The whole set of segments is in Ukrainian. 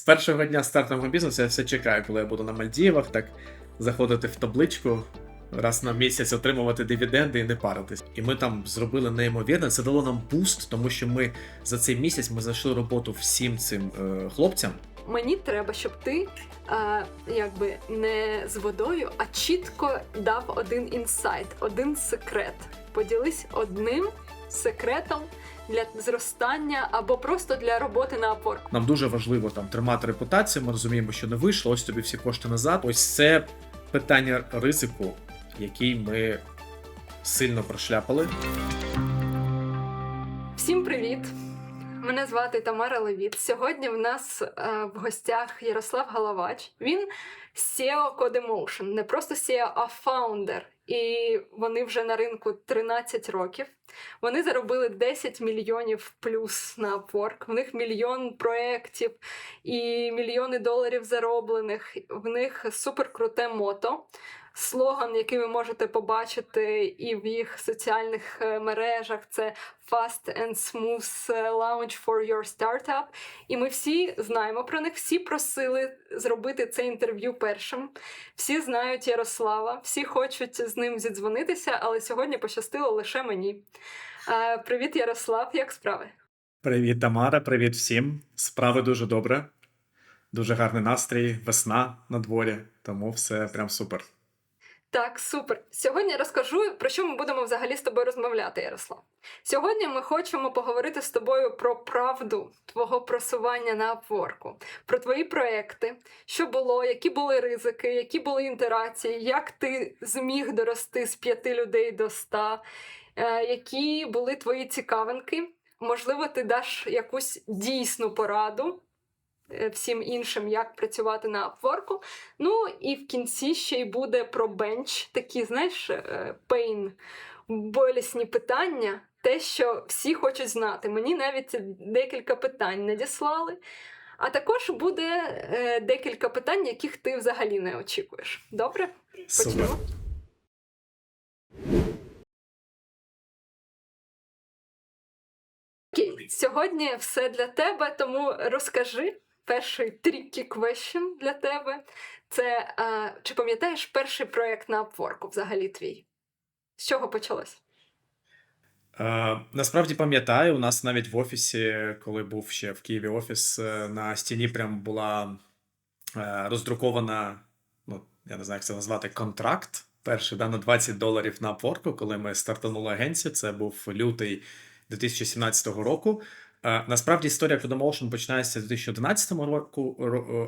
першого дня старту мого бізнесу я все чекаю, коли я буду на Мальдівах, так заходити в табличку, раз на місяць отримувати дивіденди і не паритись. І ми там зробили неймовірно. Це дало нам буст, тому що ми за цей місяць ми знайшли роботу всім цим хлопцям. Мені треба, щоб ти якби не з водою, а чітко дав один інсайт, один секрет. Поділись одним секретом для зростання або просто для роботи на Upwork. Нам дуже важливо там тримати репутацію. Ми розуміємо, що не вийшло. Ось тобі всі кошти назад. Ось це питання ризику, який ми сильно прошляпали. Всім привіт! Мене звати Тамара Левіт. Сьогодні в нас в гостях Ярослав Галавач. Він SEO CodeEmotion. Не просто SEO, а фаундер. І вони вже на ринку 13 років. Вони заробили 10 мільйонів плюс на Upwork. В них мільйон проєктів і мільйони доларів зароблених. В них суперкруте мото. Слоган, який ви можете побачити і в їх соціальних мережах, це Fast and Smooth Launch for your startup. І ми всі знаємо про них, всі просили зробити це інтерв'ю першим. Всі знають Ярослава, всі хочуть з ним зідзвонитися, але сьогодні пощастило лише мені. Привіт, Ярослав, як справи? Привіт, Тамара, привіт всім. Справи дуже добре. Дуже гарний настрій, весна на дворі, тому все прям супер. Так, супер. Сьогодні розкажу, про що ми будемо взагалі з тобою розмовляти, Ярослав. Сьогодні ми хочемо поговорити з тобою про правду твого просування на Upwork, про твої проекти, що було, які були ризики, які були інтерації, як ти зміг дорости з 5 людей до 100, які були твої цікавинки. Можливо, ти даш якусь дійсну пораду всім іншим, як працювати на Upwork. Ну, і в кінці ще й буде про бенч. Такі, знаєш, pain, болісні питання. Те, що всі хочуть знати. Мені навіть декілька питань надіслали. А також буде декілька питань, яких ти взагалі не очікуєш. Добре? Почнемо. Окей, сьогодні все для тебе, тому розкажи. Перший tricky question для тебе – це, чи пам'ятаєш перший проєкт на Upwork взагалі твій? З чого почалось? Насправді пам'ятаю, у нас навіть в офісі, коли був ще в Києві офіс, на стіні прям була роздрукована, ну, я не знаю, як це назвати, контракт. Перший, на $20 на Upwork, коли ми стартанули агенцію, це був лютий 2017 року. Насправді історія CodeEmotion починається з 2011 року,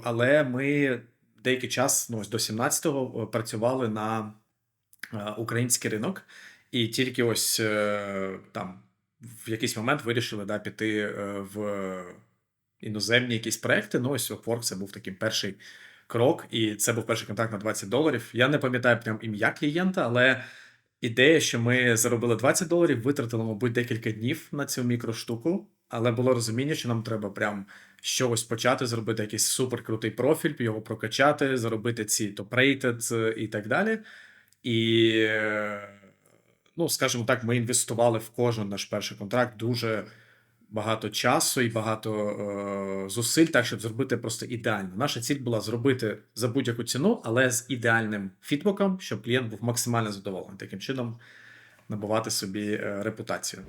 але ми деякий час, ну ось до 17-го, працювали на український ринок, і тільки ось там в якийсь момент вирішили піти в іноземні якісь проекти. Ну ось Upwork це був такий перший крок, і це був перший контракт на $20. Я не пам'ятаю прям ім'я клієнта, але ідея, що ми заробили $20, витратили, мабуть, декілька днів на цю мікроштуку, але було розуміння, що нам треба прям з чогось почати, зробити якийсь суперкрутий профіль, його прокачати, заробити ці топ-рейтед і так далі. І, ну, скажімо так, ми інвестували в кожен наш перший контракт дуже багато часу і багато зусиль, так, щоб зробити просто ідеально. Наша ціль була зробити за будь-яку ціну, але з ідеальним фідбеком, щоб клієнт був максимально задоволений. Таким чином набувати собі репутацію.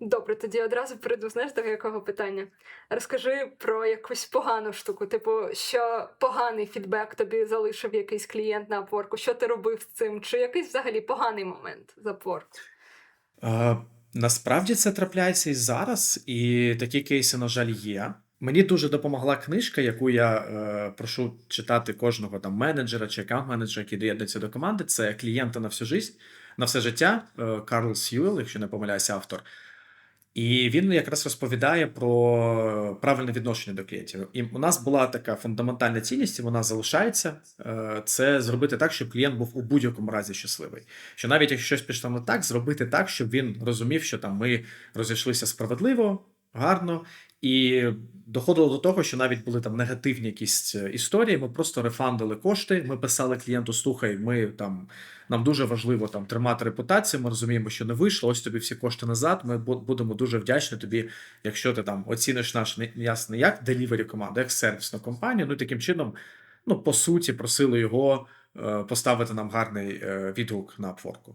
Добре, тоді одразу перейду, знаєш, до якого питання. Розкажи про якусь погану штуку, типу, що поганий фідбек тобі залишив якийсь клієнт на Upwork, що ти робив з цим, чи якийсь взагалі поганий момент з Upwork? Насправді це трапляється і зараз, і такі кейси, на жаль, є. Мені дуже допомогла книжка, яку я прошу читати кожного там менеджера чи аккаунт-менеджера, який доєднується до команди. Це «Клієнти на всю жизнь», на все життя, Карл Сьюелл, якщо не помиляюся, автор. І він якраз розповідає про правильне відношення до клієнтів. І у нас була така фундаментальна цінність, і вона залишається. Це зробити так, щоб клієнт був у будь-якому разі щасливий. Що навіть якщо щось пішло не так, зробити так, щоб він розумів, що там ми розійшлися справедливо, гарно. І доходило до того, що навіть були там негативні якісь історії. Ми просто рефандили кошти. Ми писали клієнту: слухай, нам дуже важливо там тримати репутацію. Ми розуміємо, що не вийшло. Ось тобі всі кошти назад. Ми будемо дуже вдячні тобі, якщо ти там оціниш наш ясно як делівері команду, як сервісну компанію. Ну і таким чином, ну по суті, просили його поставити нам гарний відгук на Upwork.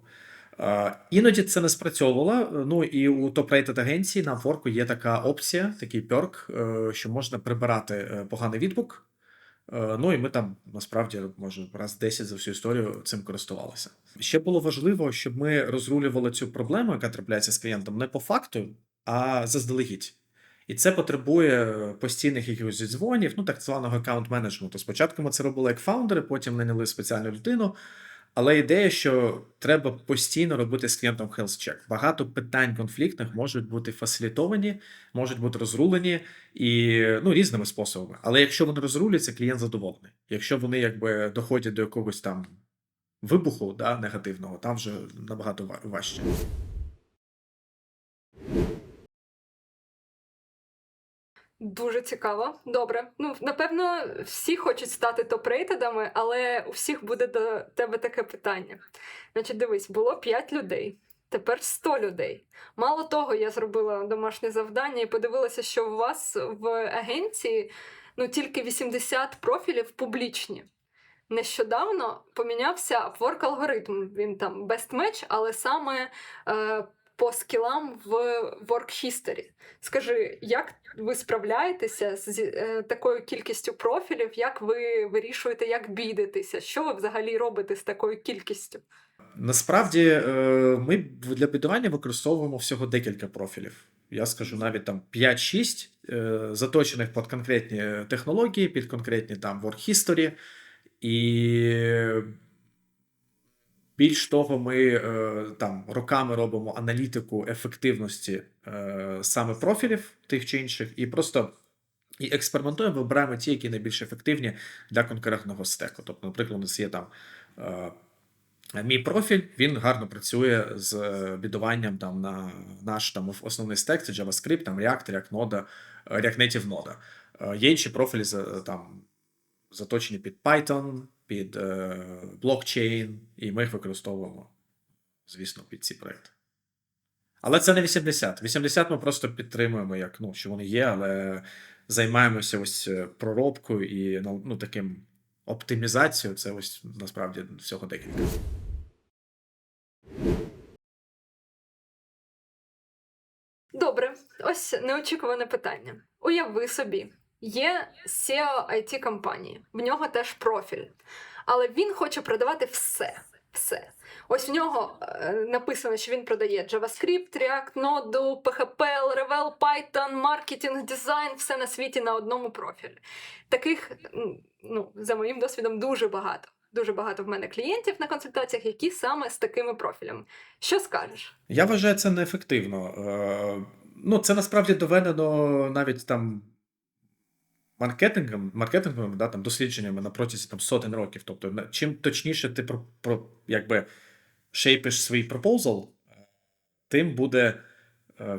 Іноді це не спрацьовувало. Ну і у топ-рейтед агенції на Upwork є така опція, такий перк, що можна прибирати поганий відгук. Ну і ми там насправді, може, раз 10 за всю історію цим користувалися. Ще було важливо, щоб ми розрулювали цю проблему, яка трапляється з клієнтом, не по факту, а заздалегідь. І це потребує постійних якихось дзвонів, ну так званого аккаунт-менеджменту. Спочатку ми це робили як фаундери, потім наняли спеціальну людину. Але ідея, що треба постійно робити з клієнтом health check. Багато питань конфліктних можуть бути фасилітовані, можуть бути розрулені і різними способами. Але якщо вони розруляться, клієнт задоволений. Якщо вони якби доходять до якогось там вибуху, да, негативного, там вже набагато важче. Дуже цікаво. Добре. Ну, напевно, всі хочуть стати топ-рейтедами, але у всіх буде до тебе таке питання. Значить, дивись, було 5 людей, тепер 100 людей. Мало того, я зробила домашнє завдання і подивилася, що у вас в агенції тільки 80 профілів публічні. Нещодавно помінявся Upwork алгоритм. Він там best match, але саме по скілам в work history. Скажи, як ви справляєтеся з такою кількістю профілів? Як ви вирішуєте, як бідитися? Що ви взагалі робите з такою кількістю? Насправді, ми для бідування використовуємо всього декілька профілів. Я скажу навіть там 5-6, заточених під конкретні технології, під конкретні там work history. І більш того, ми там роками робимо аналітику ефективності саме профілів тих чи інших, і просто експериментуємо, вибираємо ті, які найбільш ефективні для конкретного стеку. Тобто, наприклад, у нас є там мій профіль, він гарно працює з бідуванням там на наш там основний стек, це JavaScript, там React, React Node, React Native Node. Є інші профілі там заточені під Python, під блокчейн, і ми їх використовуємо, звісно, під ці проекти. Але це не 80. 80 ми просто підтримуємо, як, що вони є, але займаємося ось проробкою і таким оптимізацією. Це ось насправді всього декілька. Добре, ось неочікуване питання. Уяви собі, є SEO IT-компанії, в нього теж профіль, але він хоче продавати все. Ось в нього написано, що він продає JavaScript, React Node, PHP, Laravel, Python, маркетинг, дизайн, все на світі на одному профілі. Таких, за моїм досвідом, дуже багато. Дуже багато в мене клієнтів на консультаціях, які саме з такими профілями. Що скажеш? Я вважаю, це неефективно. Це насправді доведено навіть там маркетингом, да, там, дослідженнями на протязі там, сотень років. Тобто, чим точніше ти якби шейпиш свій пропозал, тим буде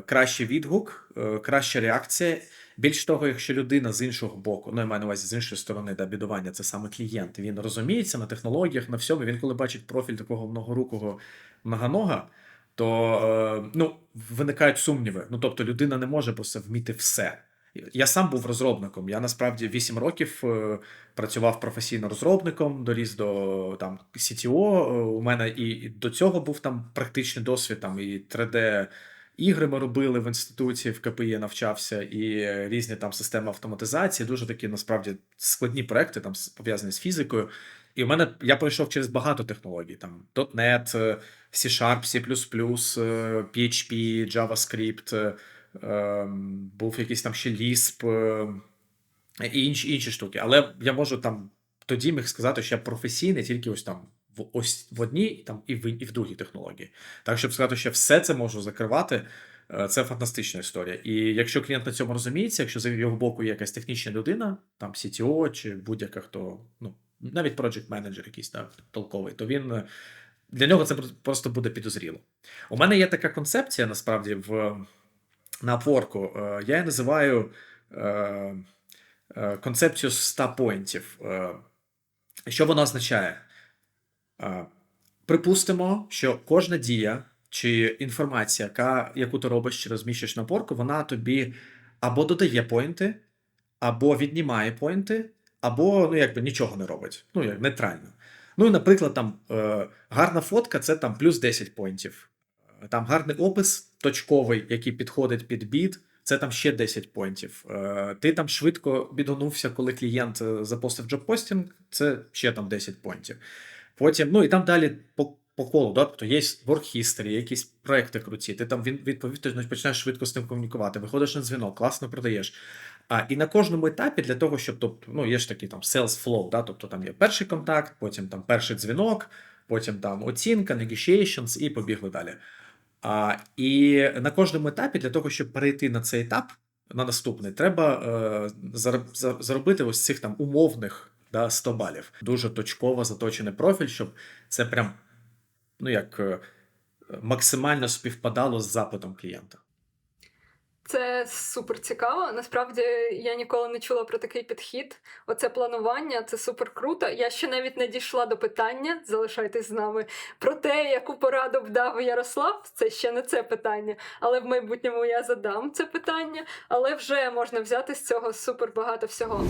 кращий відгук, краща реакція. Більш того, якщо людина з іншого боку, я маю на увазі з іншої сторони, да, бідування, це саме клієнт, він розуміється на технологіях, на всьому, він коли бачить профіль такого многорукого многонога, то виникають сумніви. Тобто людина не може просто вміти все. Я сам був розробником. Я насправді 8 років працював професійно розробником, доріс до там CTO. У мене і до цього був там практичний досвід, там і 3D ігри ми робили в інституті, в КПІ навчався, і різні там системи автоматизації, дуже такі насправді складні проекти, там пов'язані з фізикою. І я пройшов через багато технологій, там .NET, C-Sharp, C++, PHP, JavaScript, був якийсь там ще Lisp і інші штуки. Але я можу там тоді міг сказати, що я професійний тільки ось там в одній там, і в другій технології. Так, щоб сказати, що все це можу закривати, це фантастична історія. І якщо клієнт на цьому розуміється, якщо за його боку є якась технічна людина, там CTO чи будь-яка хто, навіть project manager якийсь так, толковий, то він для нього це просто буде підозріло. У мене є така концепція, насправді, в на Upwork, я її називаю концепцію 100 поінтів. Що вона означає? Припустимо, що кожна дія чи інформація, яку ти робиш чи розміщуєш на Upwork, вона тобі або додає поінти, або віднімає поінти, або нічого не робить. Як нейтрально. І, наприклад, там гарна фотка це там плюс 10 поінтів. Там гарний опис точковий, який підходить під бід, це там ще 10 поінтів. Ти там швидко бідонувся, коли клієнт запостив джобпостінг, це ще там 10 поінтів. Потім, і там далі по колу, да? Тобто є work history, якісь проекти круті, ти там відповів, ти починаєш швидко з ним комунікувати, виходиш на дзвінок, класно продаєш. І на кожному етапі для того, щоб, є ж такий там sales flow, да? Тобто там є перший контакт, потім там перший дзвінок, потім там оцінка, negotiations і побігли далі. І на кожному етапі для того, щоб перейти на цей етап, на наступний, треба заробити ось цих там умовних 100 балів. Дуже точково заточений профіль, щоб це прям, максимально співпадало з запитом клієнта. Це супер цікаво. Насправді я ніколи не чула про такий підхід. Оце планування, це супер круто. Я ще навіть не дійшла до питання, залишайтесь з нами, про те, яку пораду б дав Ярослав. Це ще не це питання, але в майбутньому я задам це питання. Але вже можна взяти з цього супер багато всього.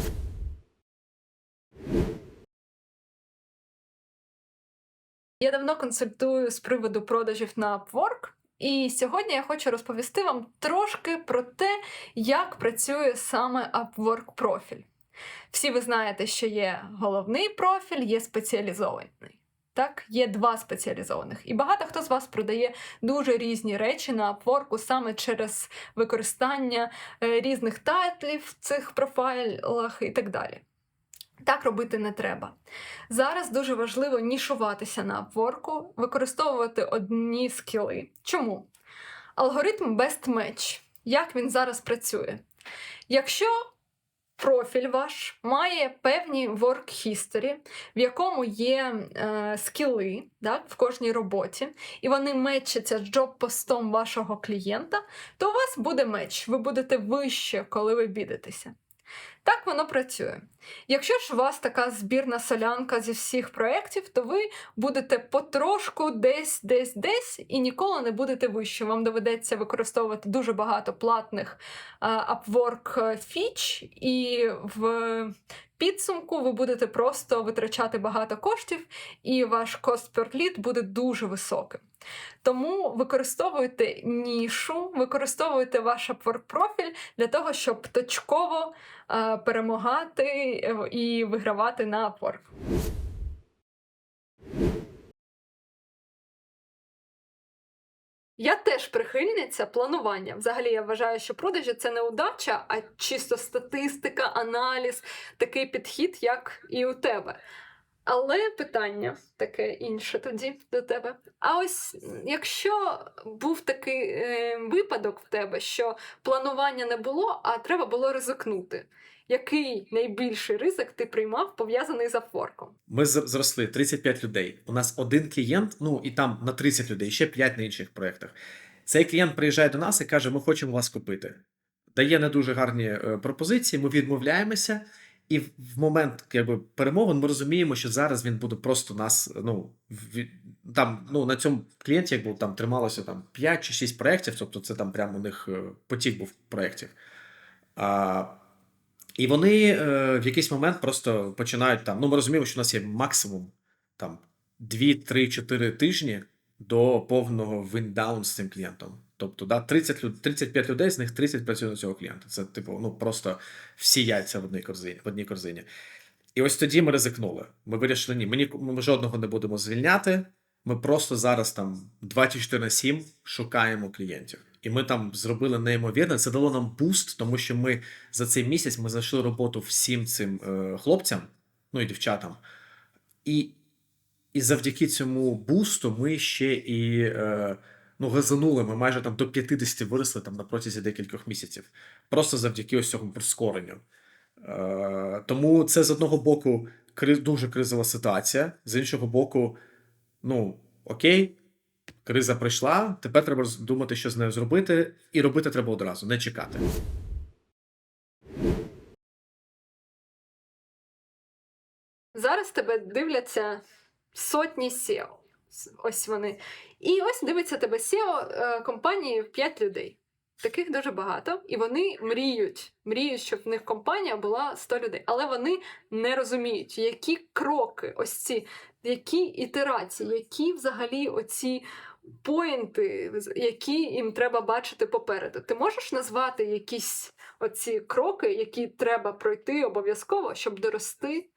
Я давно консультую з приводу продажів на Upwork. І сьогодні я хочу розповісти вам трошки про те, як працює саме Upwork профіль. Всі ви знаєте, що є головний профіль, є спеціалізований. Так, є 2 спеціалізованих. І багато хто з вас продає дуже різні речі на Upwork саме через використання різних тайтлів в цих профайлах і так далі. Так робити не треба. Зараз дуже важливо нішуватися на Upwork, використовувати одні скіли. Чому? Алгоритм Best Match. Як він зараз працює? Якщо профіль ваш має певні work history, в якому є скіли, так, в кожній роботі, і вони мечаться з джоб-постом вашого клієнта, то у вас буде меч, ви будете вище, коли ви бідетеся. Так воно працює. Якщо ж у вас така збірна солянка зі всіх проєктів, то ви будете потрошку десь і ніколи не будете вище. Вам доведеться використовувати дуже багато платних Upwork фіч, і в підсумку ви будете просто витрачати багато коштів, і ваш cost per lead буде дуже високим. Тому використовуйте нішу, використовуйте ваш Upwork профіль для того, щоб точково перемагати і вигравати на Upwork. Я теж прихильниця планування. Взагалі, я вважаю, що продажі – це не удача, а чисто статистика, аналіз, такий підхід, як і у тебе. Але питання таке інше тоді до тебе. А ось якщо був такий випадок в тебе, що планування не було, а треба було ризикнути, який найбільший ризик ти приймав, пов'язаний з Upwork? Ми зросли 35 людей. У нас один клієнт, і там на 30 людей, ще 5 на інших проєктах. Цей клієнт приїжджає до нас і каже, ми хочемо вас купити. Дає не дуже гарні пропозиції, ми відмовляємося. І в момент перемовин ми розуміємо, що зараз він буде просто нас, на цьому клієнті там трималося 5 чи 6 проєктів, тобто це там прямо у них потік був проєктів. І вони в якийсь момент просто починають ми розуміємо, що у нас є максимум 2, 3, 4 тижні до повного віндаун з цим клієнтом. Тобто, 35 людей, з них 30 працює на цього клієнта. Це, просто всі яйця в одній корзині. І ось тоді ми ризикнули. Ми вирішили, ми жодного не будемо звільняти, ми просто зараз 24/7 шукаємо клієнтів. І ми зробили неймовірне, це дало нам буст, тому що ми за цей місяць ми знайшли роботу всім цим хлопцям, і дівчатам. І завдяки цьому бусту ми ще і газанули, ми майже до 50 виросли на протязі декількох місяців. Просто завдяки ось цьому прискоренню. Тому це з одного боку дуже кризова ситуація, з іншого боку, окей, криза прийшла, тепер треба думати, що з нею зробити, і робити треба одразу, не чекати. Зараз тебе дивляться сотні SEO. Ось вони. І ось дивиться тебе SEO компанії в 5 людей. Таких дуже багато. І вони мріють, щоб в них компанія була 100 людей. Але вони не розуміють, які кроки, ось ці, які ітерації, які взагалі оці поінти, які їм треба бачити попереду. Ти можеш назвати якісь оці кроки, які треба пройти обов'язково, щоб дорости?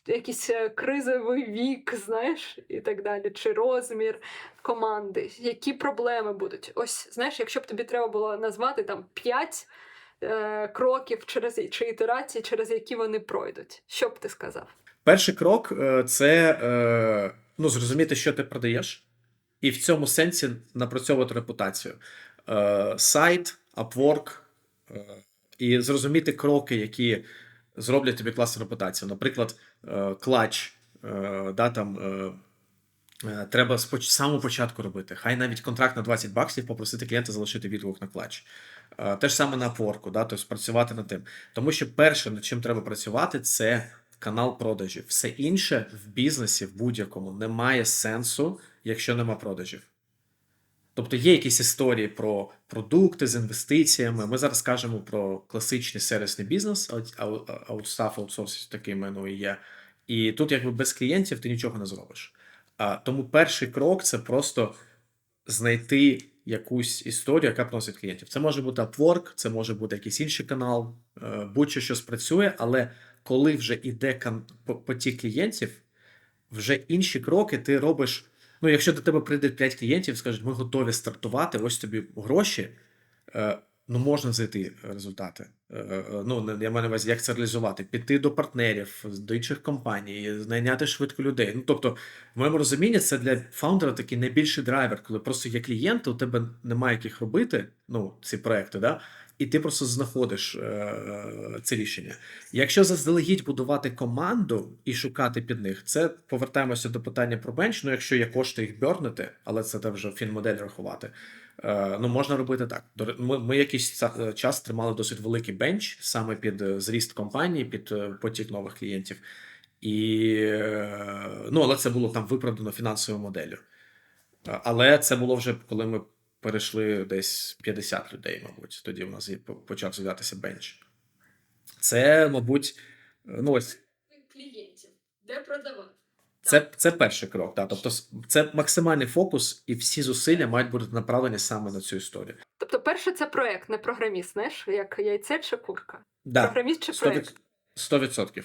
Якийсь кризовий вік, знаєш, і так далі, чи розмір команди, які проблеми будуть. Ось, знаєш, якщо б тобі треба було назвати там 5 кроків чи ітерацій, через які вони пройдуть, що б ти сказав? Перший крок це зрозуміти, що ти продаєш, і в цьому сенсі напрацьовувати репутацію. Сайт, Upwork, і зрозуміти кроки, які зроблять тобі класну репутацію. Наприклад, клач, треба з самого початку робити. Хай навіть контракт на $20 попросити клієнта залишити відгук на клач. Те ж саме на Upwork, тобто працювати над тим. Тому що перше, над чим треба працювати, це канал продажів. Все інше в бізнесі, в будь-якому, не має сенсу, якщо нема продажів. Тобто є якісь історії про продукти з інвестиціями. Ми зараз кажемо про класичний сервісний бізнес, аутсорс такими і є. І тут якби без клієнтів ти нічого не зробиш. Тому перший крок – це просто знайти якусь історію, яка приносить клієнтів. Це може бути Upwork, це може бути якийсь інший канал, будь-що що спрацює, але коли вже йде потік клієнтів, вже інші кроки ти робиш. Якщо до тебе прийде 5 клієнтів, скажуть, ми готові стартувати, ось тобі гроші, можна знайти результати. Я маю на увазі, як це реалізувати. Піти до партнерів, до інших компаній, знайняти швидко людей. Тобто, в моєму розумінні, це для фаундера такий найбільший драйвер, коли просто є клієнти, у тебе немає яких робити, ці проекти, да? І ти просто знаходиш це рішення. Якщо заздалегідь будувати команду і шукати під них, це повертаємося до питання про бенч. Якщо є кошти їх бьорнити, але це вже фінмодель рахувати, можна робити так. Ми якийсь час тримали досить великий бенч саме під зріст компанії, під потік нових клієнтів. Але це було там виправдано фінансовою моделлю. Але це було вже, коли ми перейшли десь 50 людей, мабуть. Тоді в нас почав з'являтися бенч. Це, мабуть, ось. Клієнтів. Де продавати? Це перший крок. Так. Тобто це максимальний фокус, і всі зусилля мають бути направлені саме на цю історію. Тобто перше це проект, не програміст, знаєш, як яйце чи курка. Да. Програміст чи проект? 100%.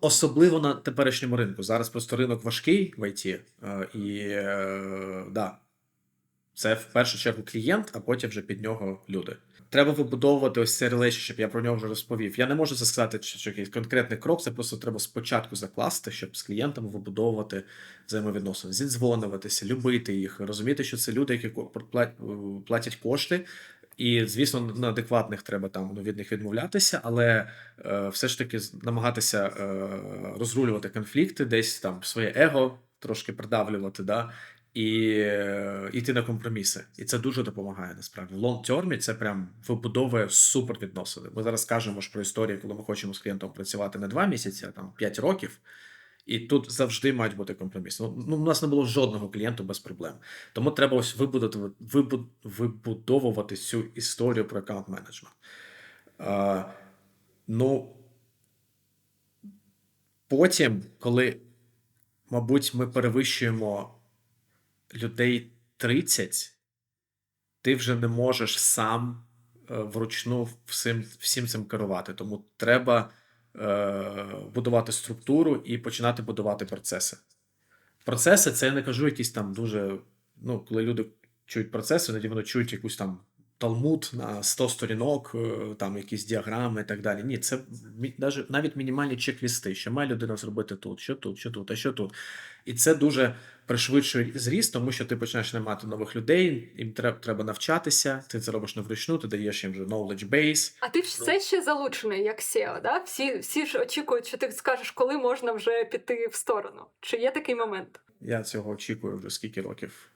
Особливо на теперішньому ринку. Зараз просто ринок важкий в ІТ. Це в першу чергу клієнт, а потім вже під нього люди. Треба вибудовувати ось цей relationship, я про нього вже розповів. Я не можу сказати, що якийсь конкретний крок, це просто треба спочатку закласти, щоб з клієнтами вибудовувати взаємовідносини, зідзвонюватися, любити їх, розуміти, що це люди, які платять кошти, і, звісно, на адекватних треба там від них відмовлятися, але все ж таки намагатися розрулювати конфлікти, десь там своє его трошки придавлювати, і йти на компроміси. І це дуже допомагає, насправді. В лонг-термі це прям вибудовує супер відносини. Ми зараз кажемо ж про історію, коли ми хочемо з клієнтом працювати не 2 місяці, а там 5 років. І тут завжди мають бути компроміси. У нас не було жодного клієнту без проблем. Тому треба ось вибудовувати цю історію про аккаунт-менеджмент. Потім, коли, мабуть, ми перевищуємо людей 30, ти вже не можеш сам вручну всім цим керувати. Тому треба будувати структуру і починати будувати процеси. Процеси – це я не кажу якісь там дуже, коли люди чують процеси, іноді вони чують якусь там талмуд на 100 сторінок, там якісь діаграми і так далі. Ні, це навіть мінімальні чек-лісти, що має людина зробити тут, що тут, що тут, а що тут. І це дуже пришвидшує зріст, тому що ти починаєш наймати нових людей, їм треба навчатися, ти це робиш не вручну, ти даєш їм вже knowledge base. А ти все ще залучений як SEO, да? Всі ж очікують, що ти скажеш, коли можна вже піти в сторону. Чи є такий момент? Я цього очікую вже скільки років.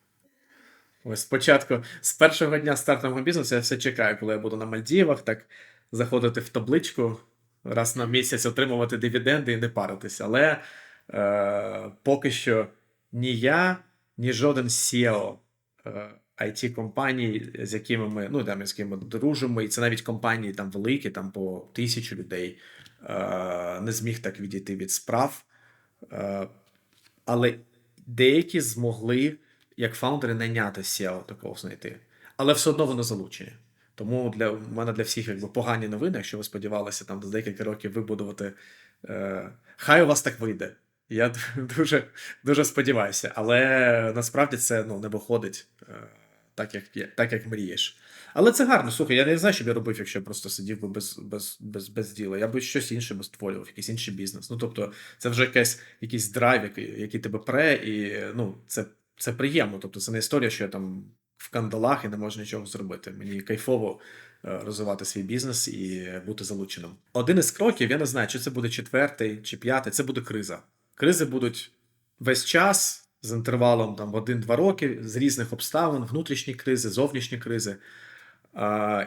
Ось спочатку, з першого дня старту мого бізнесу я все чекаю, коли я буду на Мальдівах, так заходити в табличку, раз на місяць отримувати дивіденди і не паритися. Але поки що ні я, ні жоден SEO IT-компаній, з якими ми, ну, там, з якими ми дружимо, і це навіть компанії там великі, там по 1000 людей, не зміг так відійти від справ. Але деякі змогли, як фаундери, найняти SEO такого знайти. Але все одно вони залучені. Тому в мене для всіх якби погані новини, якщо ви сподівалися там за декілька років вибудувати. Хай у вас так вийде. Я дуже, дуже сподіваюся. Але насправді це не виходить так, як мрієш. Але це гарно. Слухай, я не знаю, що б я робив, якщо я просто сидів би без діла. Я би щось інше би створював, якийсь інший бізнес. Ну, тобто, це вже якийсь драйв, який тебе пре, і це приємно. Тобто, це не історія, що я там в кандалах і не можу нічого зробити. Мені кайфово розвивати свій бізнес і бути залученим. Один із кроків, я не знаю, чи це буде 4-й чи 5-й, це буде криза. Кризи будуть весь час, з інтервалом там в 1-2 роки, з різних обставин, внутрішні кризи, зовнішні кризи.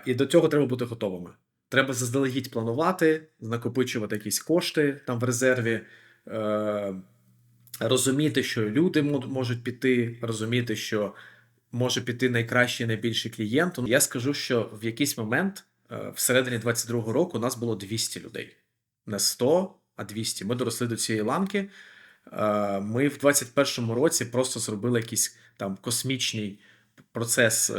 І до цього треба бути готовими. Треба заздалегідь планувати, накопичувати якісь кошти там в резерві, розуміти, що люди можуть піти, розуміти, що може піти найкращий, найбільший клієнт. Я скажу, що в якийсь момент, всередині 22-го року, у нас було 200 людей. Не 100, а 200. Ми доросли до цієї ланки. Ми в 21-му році просто зробили якийсь там космічний процес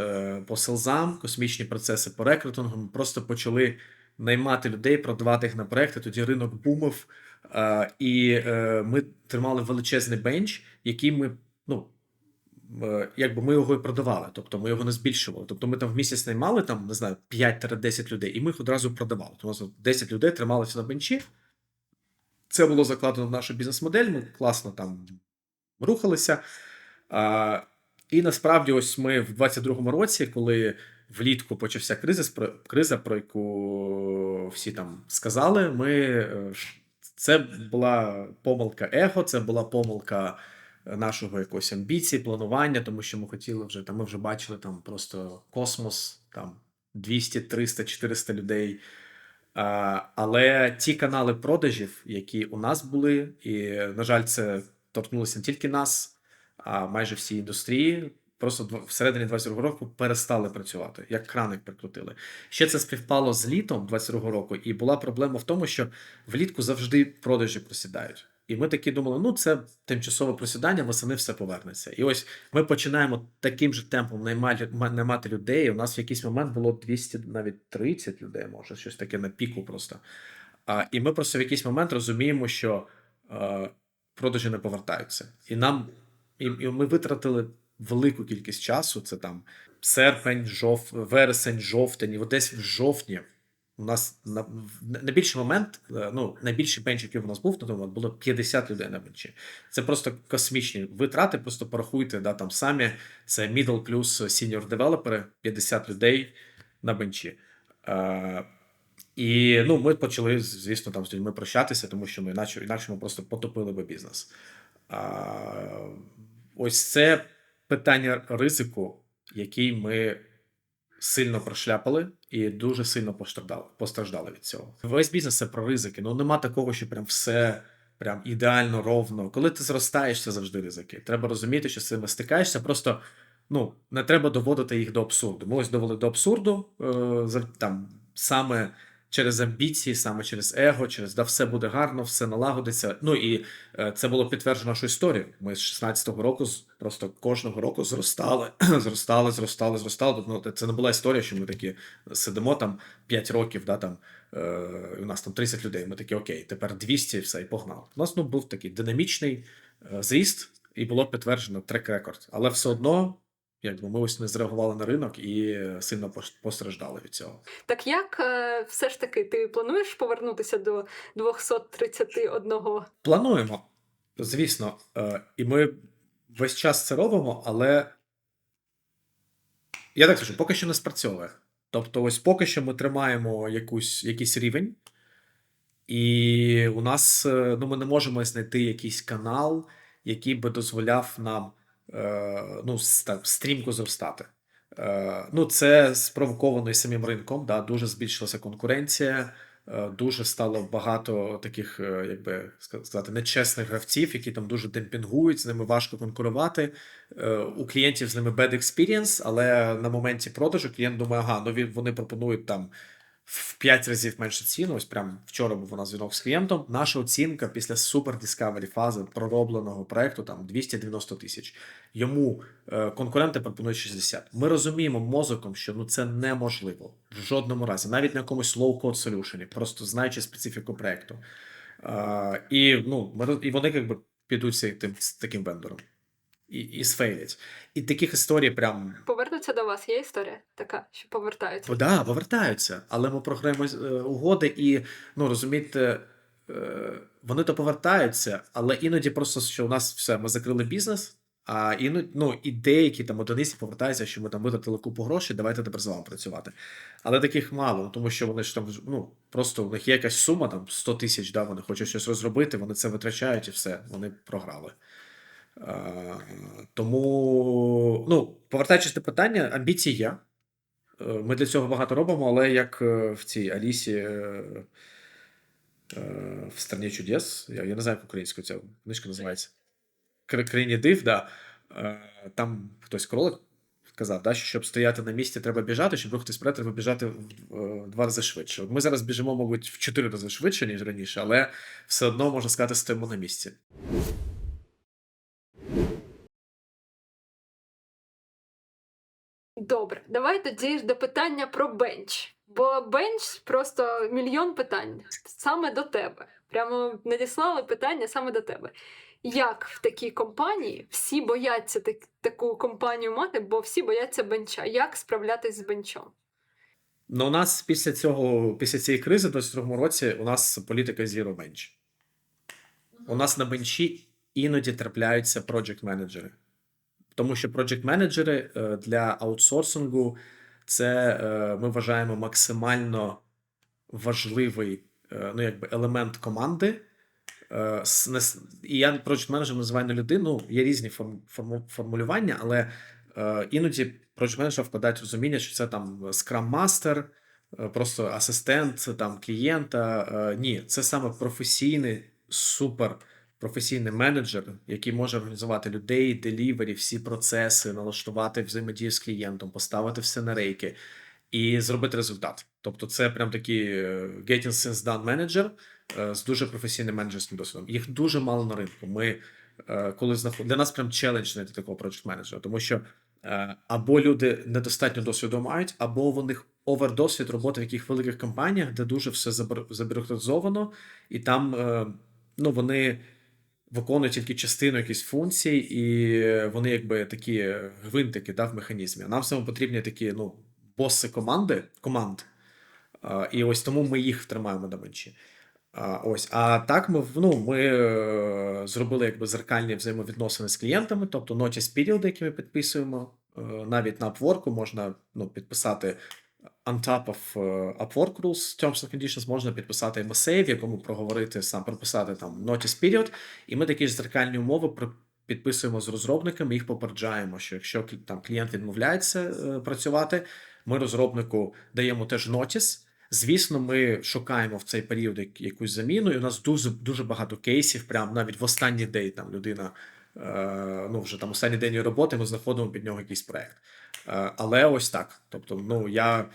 по селзам, космічні процеси по рекрутингу. Ми просто почали наймати людей, продавати їх на проекти. Тоді ринок бумив, і ми тримали величезний бенч, який ми, якби ми його і продавали, тобто ми його не збільшували. Тобто ми там в місяць наймали, там, не знаю, 5-10 людей, і ми їх одразу продавали. Тобто 10 людей трималися на бенчі. Це було закладено в нашу бізнес-модель, ми класно там рухалися. І насправді ось ми в 22-му році, коли влітку почався криза, про яку всі там сказали, це була помилка его, це була помилка нашого якоїсь амбіції, планування, тому що ми хотіли вже, там, ми вже бачили там просто космос, там 200, 300, 400 людей. Але ті канали продажів, які у нас були, і, на жаль, це торкнулося не тільки нас, а майже всій індустрії, просто всередині 22-го року перестали працювати, як краник прикрутили. Ще це співпало з літом 22-го року, і була проблема в тому, що влітку завжди продажі просідають. І ми такі думали, це тимчасове просідання, восени все повернеться. І ось ми починаємо таким же темпом наймати людей. У нас в якийсь момент було 200, навіть 30 людей, може, щось таке на піку просто. І ми просто в якийсь момент розуміємо, що продажі не повертаються. І ми витратили велику кількість часу, це там серпень, вересень, жовтень, і десь в жовтні у нас найбільший момент, найбільший бенч, який у нас був, було 50 людей на бенчі. Це просто космічні витрати, просто порахуйте, там самі, це middle плюс senior девелопери, 50 людей на бенчі. І ми почали, звісно, там з людьми прощатися, тому що інакше ми просто потопили би бізнес. Ось це питання ризику, який ми сильно прошляпали і дуже сильно постраждали від цього. Весь бізнес – це про ризики. Нема такого, що прям все прям ідеально, ровно. Коли ти зростаєш, це завжди ризики. Треба розуміти, що з цими стикаєшся, просто не треба доводити їх до абсурду. Ми ось довели до абсурду, там саме через амбіції, саме через его, все буде гарно, все налагодиться. І це було підтверджено нашу історію. Ми з 16-го року просто кожного року зростали. Це не була історія, що ми такі сидимо там 5 років, у нас там 30 людей. Ми такі, окей, тепер 200, все, і погнали. У нас був такий динамічний зріст, і було підтверджено трек-рекорд. Але все одно, ми ось не зреагували на ринок і сильно постраждали від цього. Так як все ж таки ти плануєш повернутися до 231? Плануємо, звісно. І ми весь час це робимо, але я так скажу, поки що не спрацьовує. Тобто ось поки що ми тримаємо якийсь рівень, і у нас, ми не можемо знайти якийсь канал, який би дозволяв нам ну, так, стрімко зростати. Ну, це спровоковано і самим ринком, да, дуже збільшилася конкуренція, дуже стало багато таких, як би сказати, нечесних гравців, які там дуже демпінгують, з ними важко конкурувати. У клієнтів з ними bad experience, але на моменті продажу клієнт думає, ага, ну вони пропонують там в 5 разів менше ціну. Ось прям вчора був у нас дзвінок з клієнтом. Наша оцінка після супер Discovery фази проробленого проекту там 290 тисяч. Йому конкуренти пропонують 60. Ми розуміємо мозоком, що ну це неможливо в жодному разі, навіть на якомусь low-code solution, просто знаючи специфіку проекту. І ну і вони якби підуть з таким вендором. І сфейлять. І таких історій прям. Повернуться до вас. Є історія така, що повертаються? Да, повертаються, але ми програємо угоди і, ну, розумієте, вони то повертаються, але іноді просто, що у нас все, ми закрили бізнес, а іноді, ну, і деякі там одиниці повертаються, що ми там витратили купу грошей, давайте тепер з вами працювати. Але таких мало, тому що вони ж там, ну, просто у них є якась сума, там 100 тисяч, да, вони хочуть щось розробити, вони це витрачають і все, вони програли. Тому, ну, повертаючись до питання, амбіції є. Ми для цього багато робимо, але як в цій Алісі в «Страні чудес», я не знаю, як українською ця книжка називається. «Країні див», да. Там хтось кролик казав, да, що щоб стояти на місці, треба біжати, щоб рухатись вперед, треба біжати в 2 рази швидше. Ми зараз біжимо, мабуть, в 4 рази швидше, ніж раніше, але все одно, можна сказати, стоїмо на місці. Добре, давай тоді ж до питання про бенч. Бо бенч просто мільйон питань саме до тебе. Прямо надіслали питання саме до тебе. Як в такій компанії всі бояться таку компанію мати, бо всі бояться бенча. Як справлятись з бенчом? Ну, у нас після цієї кризи, в 2022 році, у нас політика Zero Bench. У нас на бенчі іноді трапляються проджект-менеджери. Тому що проджект-менеджери для аутсорсингу це, ми вважаємо, максимально важливий, ну, якби елемент команди. І я проджект-менеджером називаю не людину, є різні формулювання, але іноді проджект-менеджер вкладають розуміння, що це там скрам-мастер, просто асистент там клієнта. Ні, це саме професійний, супер професійний менеджер, який може організувати людей, делівері, всі процеси, налаштувати взаємодію з клієнтом, поставити все на рейки і зробити результат. Тобто це прям такий getting things done менеджер з дуже професійним менеджерським досвідом. Їх дуже мало на ринку. Ми коли для нас прям челендж знайти такого project менеджера, тому що або люди недостатньо досвіду мають, або в них овердосвід роботи в яких великих компаніях, де дуже все забюрократизовано, і там ну, вони виконують тільки частину якихось функцій, і вони якби такі гвинтики, да, в механізмі. Нам саме потрібні такі, ну, боси команд. І ось тому ми їх тримаємо на бенчі. Ось, а так ми зробили якби зеркальні взаємовідносини з клієнтами, тобто notice period, які ми підписуємо. Навіть на Upwork можна підписати on top of Upwork rules, terms and conditions, можна підписати MSA, в якому проговорити прописати там notice period, і ми такі ж зеркальні умови підписуємо з розробниками, їх попереджаємо, що якщо там клієнт відмовляється працювати, ми розробнику даємо теж notice. Звісно, ми шукаємо в цей період якусь заміну, і у нас дуже багато кейсів, прям навіть в останній день там людина, ну вже там останній день її роботи, ми знаходимо під нього якийсь проект. Але ось так. Тобто, ну я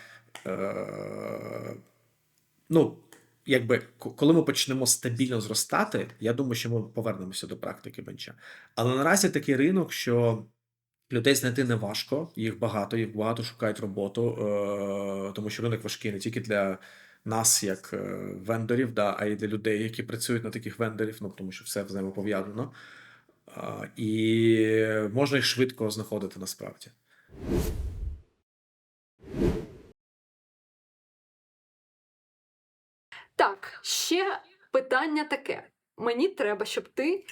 ну, якби, коли ми почнемо стабільно зростати, я думаю, що ми повернемося до практики бенча. Але наразі такий ринок, що людей знайти не важко, їх багато шукають роботу, тому що ринок важкий не тільки для нас, як вендорів, да, а й для людей, які працюють на таких вендорів, ну, тому що все взаємопов'язано. І можна їх швидко знаходити насправді. Так, ще питання таке. Мені треба, щоб ти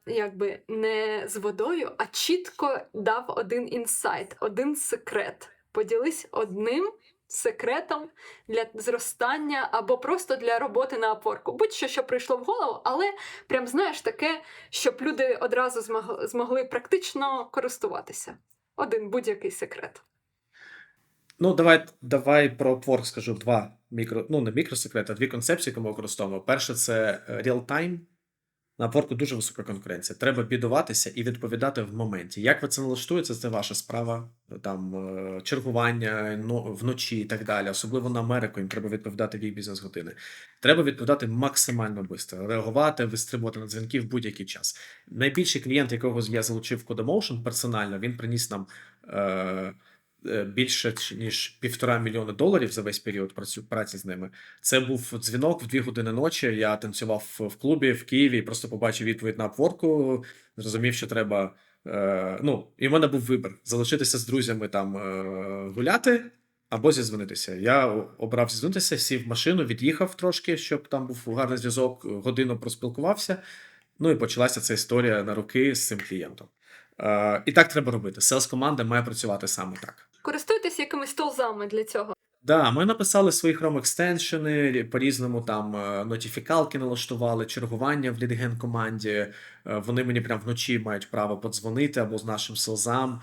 якби не з водою, а чітко дав один інсайт, один секрет. Поділись одним секретом для зростання або просто для роботи на Upwork? Будь-що, що прийшло в голову, але прям, знаєш, таке, щоб люди одразу змогли практично користуватися. Один будь-який секрет. Ну, давай про Upwork скажу не мікросекрети, а дві концепції, які ми використовуємо. Перше, це real-time. На Upwork дуже висока конкуренція. Треба бідуватися і відповідати в моменті. Як ви це налаштуєте, це ваша справа. Там чергування вночі і так далі. Особливо на Америку, їм треба відповідати в їх бізнес-години. Треба відповідати максимально швидко, реагувати, вистрибувати на дзвінки в будь-який час. Найбільший клієнт, якого я залучив в Codemotion персонально, він приніс нам більше ніж $1,5 мільйона за весь період праці з ними. Це був дзвінок в 2 години ночі. Я танцював в клубі в Києві, просто побачив відповідь на Upwork, зрозумів, що треба. І в мене був вибір: залишитися з друзями там гуляти або зізвонитися. Я обрав зізвонитися, сів в машину, від'їхав трошки, щоб там був гарний зв'язок, годину проспілкувався. І почалася ця історія на руки з цим клієнтом. І так треба робити. Селс-команда має працювати саме так. Користуйтесь якимись тулзами для цього. Да, ми написали свої Chrome екстеншени, по-різному там нотіфікалки налаштували, чергування в лідген команді. Вони мені прямо вночі мають право подзвонити або з нашим селзам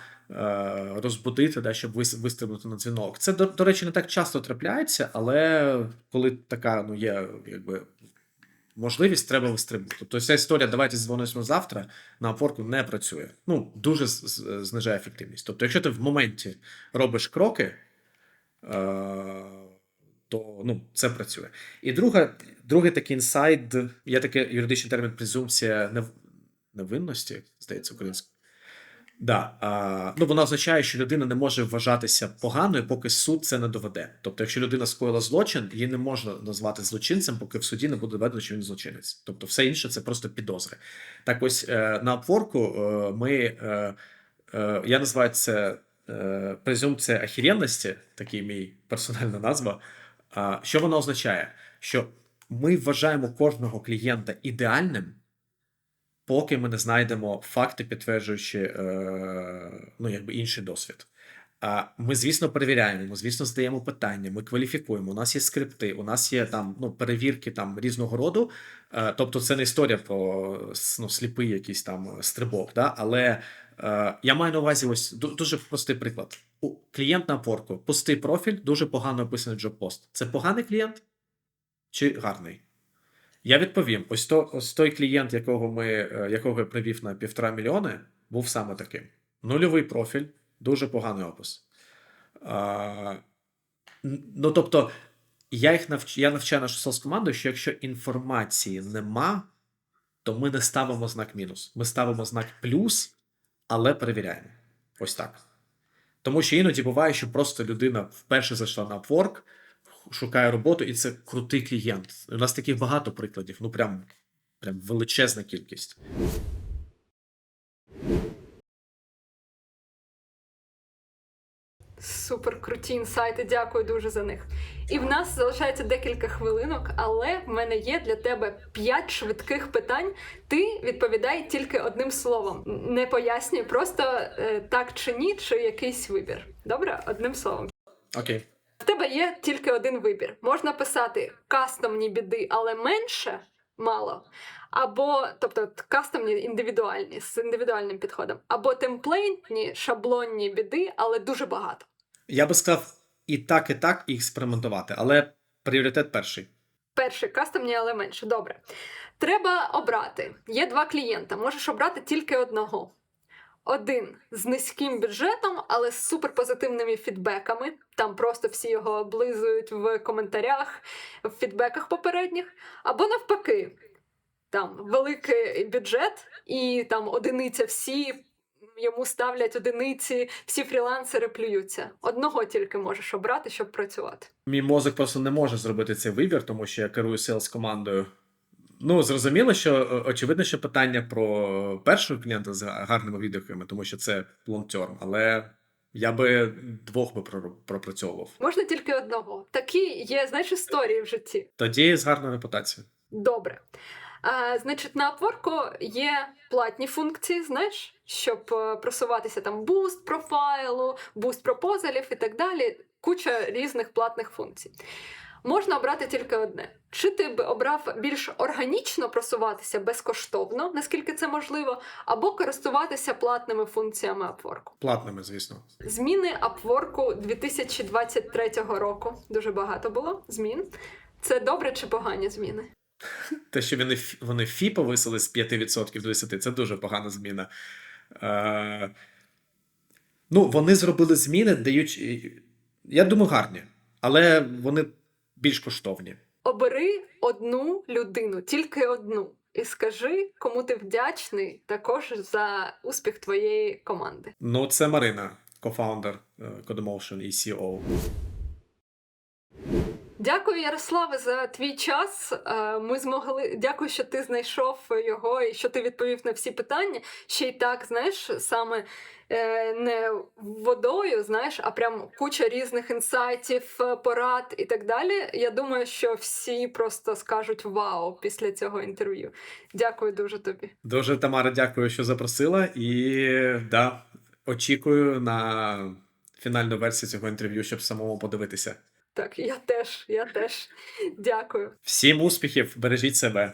розбудити, щоб вистрибнути на дзвінок. Це, до речі, не так часто трапляється, але коли така є можливість, треба вистрибнути. Тобто ця історія «давайте дзвонимося завтра» на Upwork не працює. Дуже знижає ефективність. Тобто, якщо ти в моменті робиш кроки, то це працює. І другий такий інсайд, є такий юридичний термін презумпція невинності, здається, українською. Вона означає, що людина не може вважатися поганою, поки суд це не доведе. Тобто, якщо людина скоїла злочин, її не можна назвати злочинцем, поки в суді не буде доведено, що він злочинець. Тобто, все інше – це просто підозри. Так ось, на Upwork я називаю це презумпція охеренності, такий мій персональна назва. Що вона означає? Що ми вважаємо кожного клієнта ідеальним, поки ми не знайдемо факти, підтверджуючи інший досвід. Ми, звісно, перевіряємо, ми, звісно, задаємо питання, ми кваліфікуємо, у нас є скрипти, у нас є перевірки різного роду. Тобто це не історія про сліпий якийсь стрибок, але я маю на увазі ось дуже простий приклад. Клієнт на Upwork, пустий профіль, дуже погано описаний джоб-пост. Це поганий клієнт чи гарний? Я відповім, ось той клієнт, якого я привів на $1,5 мільйона, був саме таким. Нульовий профіль, дуже поганий опис. Тобто, я навчаю нашу селс-команду, що якщо інформації нема, то ми не ставимо знак мінус. Ми ставимо знак плюс, але перевіряємо. Ось так. Тому що іноді буває, що просто людина вперше зайшла на Upwork, шукає роботу, і це крутий клієнт. У нас таких багато прикладів, прям величезна кількість. Супер круті інсайти, дякую дуже за них. І в нас залишається декілька хвилинок, але в мене є для тебе 5 швидких питань. Ти відповідай тільки одним словом. Не пояснюй, просто так чи ні, чи якийсь вибір. Добре? Одним словом. Окей. В тебе є тільки один вибір. Можна писати кастомні біди, але менше, мало. Або, тобто, кастомні індивідуальні, з індивідуальним підходом. Або темплейтні, шаблонні біди, але дуже багато. Я би сказав і так, і експериментувати. Але пріоритет перший. Перший, кастомні, але менше. Добре. Треба обрати. Є 2 клієнта. Можеш обрати тільки одного. Один з низьким бюджетом, але з суперпозитивними фідбеками. Там просто всі його облизують в коментарях, в фідбеках попередніх. Або навпаки, там великий бюджет і там одиниця, всі йому ставлять одиниці, всі фрілансери плюються. Одного тільки можеш обрати, щоб працювати. Мій мозок просто не може зробити цей вибір, тому що я керую селс-командою. Зрозуміло, що очевидно, що питання про першого клієнта з гарними відгуками, тому що це long-term, але я би 2 пропрацьовував. Можна тільки одного. Такі є, знаєш, історії в житті. Тоді з гарною репутацією. Добре. Значить, на Upwork є платні функції, знаєш, щоб просуватися там буст профайлу, буст пропозалів і так далі. куча різних платних функцій. Можна обрати тільки одне. Чи ти б обрав більш органічно просуватися безкоштовно, наскільки це можливо, або користуватися платними функціями Upwork? Платними, звісно. Зміни Upwork 2023 року. Дуже багато було змін. Це добре чи погані зміни? Те, що вони фі повисили з 5% до 10%, це дуже погана зміна. Вони зробили зміни, даючи, я думаю, гарні, але вони більш коштовні. Обери одну людину, тільки одну, і скажи, кому ти вдячний також за успіх твоєї команди. Це Марина, кофаундер Codemotion і CEO. Дякую, Ярославе, за твій час. Ми змогли. Дякую, що ти знайшов його і що ти відповів на всі питання. Ще й так, знаєш, саме не водою, знаєш, а прям куча різних інсайтів, порад і так далі. Я думаю, що всі просто скажуть вау після цього інтерв'ю. Дякую дуже тобі. Дуже, Тамара, дякую, що запросила. І очікую на фінальну версію цього інтерв'ю, щоб самому подивитися. Так, я теж. Дякую. Всім успіхів, бережіть себе.